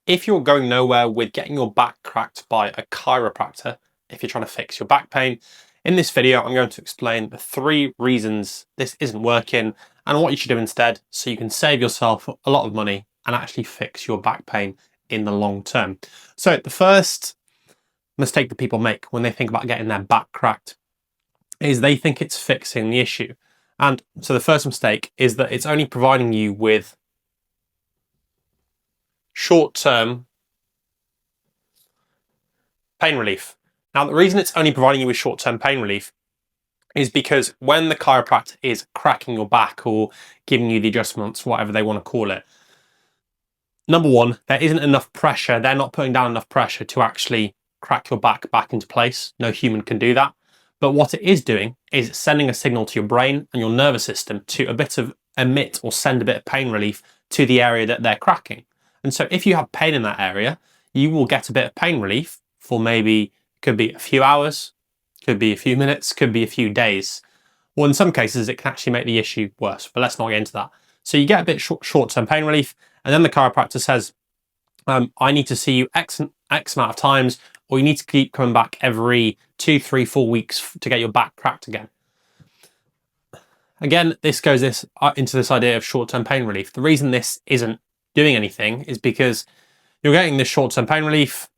if you're going nowhere with getting your back cracked by a chiropractor, if you're trying to fix your back pain, in this video, I'm going to explain the 3 reasons this isn't working and what you should do instead so you can save yourself a lot of money and actually fix your back pain in the long term. So the first mistake that people make when they think about getting their back cracked is they think it's fixing the issue. And so the first mistake is that it's only providing you with short-term pain relief. Now, the reason it's only providing you with short-term pain relief is because when the chiropractor is cracking your back or giving you the adjustments, whatever they want to call it, number one, there isn't enough pressure. They're not putting down enough pressure to actually crack your back into place. No human can do that. But what it is doing is sending a signal to your brain and your nervous system to emit or send a bit of pain relief to the area that they're cracking. And so if you have pain in that area, you will get a bit of pain relief for maybe, could be a few hours, could be a few minutes, could be a few days. Or in some cases, it can actually make the issue worse, but let's not get into that. So you get a bit short-term pain relief, and then the chiropractor says, I need to see you X amount of times, or you need to keep coming back every 2, 3, 4 weeks to get your back cracked again. Again, this goes into this idea of short-term pain relief. The reason this isn't doing anything is because you're getting this short-term pain relief,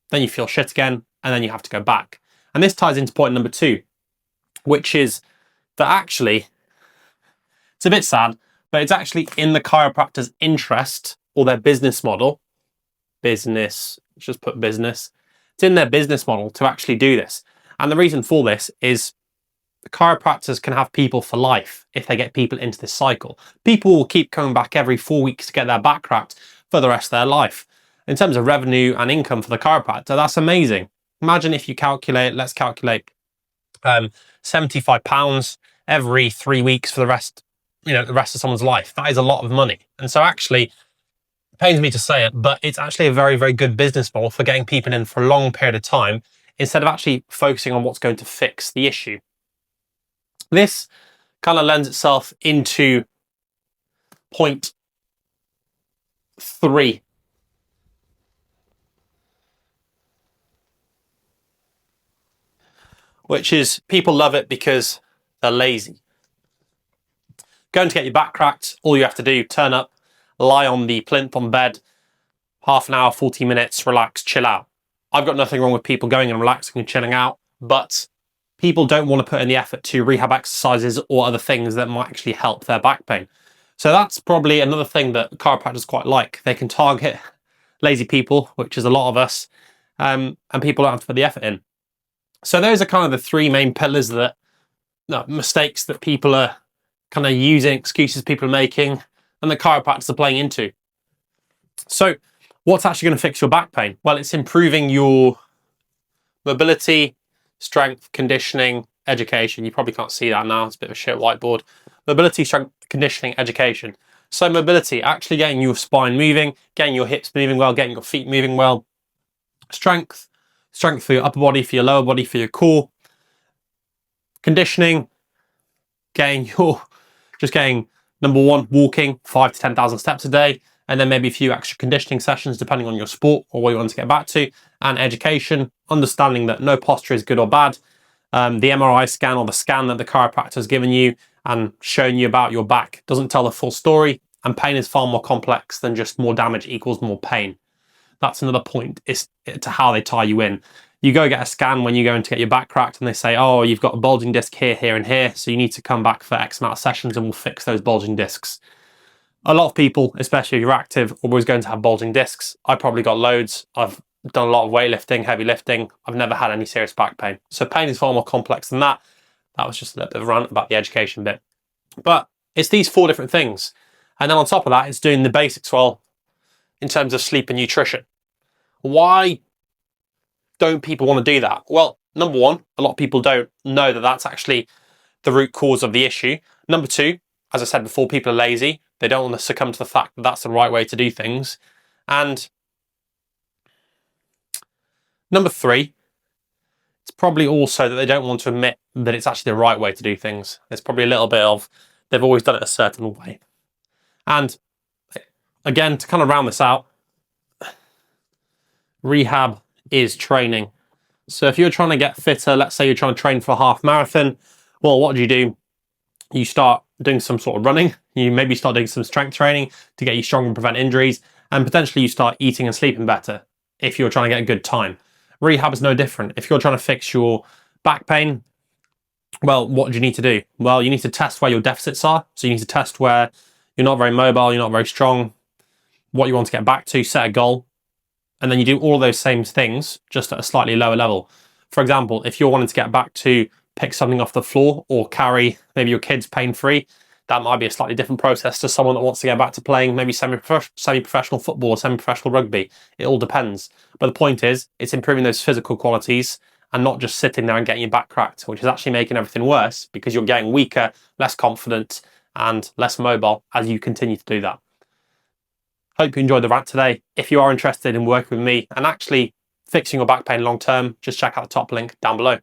then you feel shit again, and then you have to go back. And this ties into point number 2, which is that actually, it's a bit sad, but it's actually in the chiropractor's interest or their business model, just put business, it's in their business model to actually do this. And the reason for this is the chiropractors can have people for life if they get people into this cycle. People will keep coming back every 4 weeks to get their back cracked for the rest of their life. In terms of revenue and income for the chiropractor, that's amazing. Imagine if you calculate, let's calculate £75 every 3 weeks for the rest of someone's life. That is a lot of money. And so actually, it pains me to say it, but it's actually a very, very good business model for getting people in for a long period of time instead of actually focusing on what's going to fix the issue. This kind of lends itself into point 3. Which is people love it because they're lazy. Going to get your back cracked, all you have to do, turn up, lie on the plinth on bed, half an hour, 40 minutes, relax, chill out. I've got nothing wrong with people going and relaxing and chilling out, but people don't want to put in the effort to rehab exercises or other things that might actually help their back pain. So that's probably another thing that chiropractors quite like. They can target lazy people, which is a lot of us, and people don't have to put the effort in. So those are kind of the 3 main pillars mistakes that people are kind of using, excuses people are making, and the chiropractors are playing into. So what's actually going to fix your back pain? Well, it's improving your mobility, strength, conditioning, education. You probably can't see that now. It's a bit of a shit whiteboard. Mobility, strength, conditioning, education. So mobility, actually getting your spine moving, getting your hips moving well, getting your feet moving well. Strength for your upper body, for your lower body, for your core. Conditioning, getting number 1, walking 5 to 10,000 steps a day, and then maybe a few extra conditioning sessions depending on your sport or what you want to get back to. And education, understanding that no posture is good or bad. The MRI scan or the scan that the chiropractor has given you and showing you about your back doesn't tell the full story, and pain is far more complex than just more damage equals more pain. That's another point, is to how they tie you in. You go get a scan when you go in to get your back cracked and they say, oh, you've got a bulging disc here, here, and here, so you need to come back for X amount of sessions and we'll fix those bulging discs. A lot of people, especially if you're active, are always going to have bulging discs. I probably got loads. I've done a lot of weightlifting, heavy lifting. I've never had any serious back pain. So pain is far more complex than that. That was just a little bit of a rant about the education bit. But it's these 4 different things. And then on top of that, it's doing the basics well in terms of sleep and nutrition. Why don't people want to do that? Well, number 1, a lot of people don't know that that's actually the root cause of the issue. Number 2, as I said before, people are lazy. They don't want to succumb to the fact that that's the right way to do things. And number 3, it's probably also that they don't want to admit that it's actually the right way to do things. There's probably a little bit of, they've always done it a certain way. And again, to kind of round this out, Rehab is training. So if you're trying to get fitter, let's say you're trying to train for a half marathon, well, what do? You start doing some sort of running. You maybe start doing some strength training to get you stronger and prevent injuries. And potentially you start eating and sleeping better if you're trying to get a good time. Rehab is no different. If you're trying to fix your back pain, well, what do you need to do? Well, you need to test where your deficits are. So you need to test where you're not very mobile, you're not very strong, what you want to get back to, set a goal. And then you do all those same things, just at a slightly lower level. For example, if you're wanting to get back to pick something off the floor or carry maybe your kids pain-free, that might be a slightly different process to someone that wants to get back to playing maybe semi-professional football or semi-professional rugby. It all depends. But the point is, it's improving those physical qualities and not just sitting there and getting your back cracked, which is actually making everything worse because you're getting weaker, less confident, and less mobile as you continue to do that. Hope you enjoyed the rant today. If you are interested in working with me and actually fixing your back pain long term, just check out the top link down below.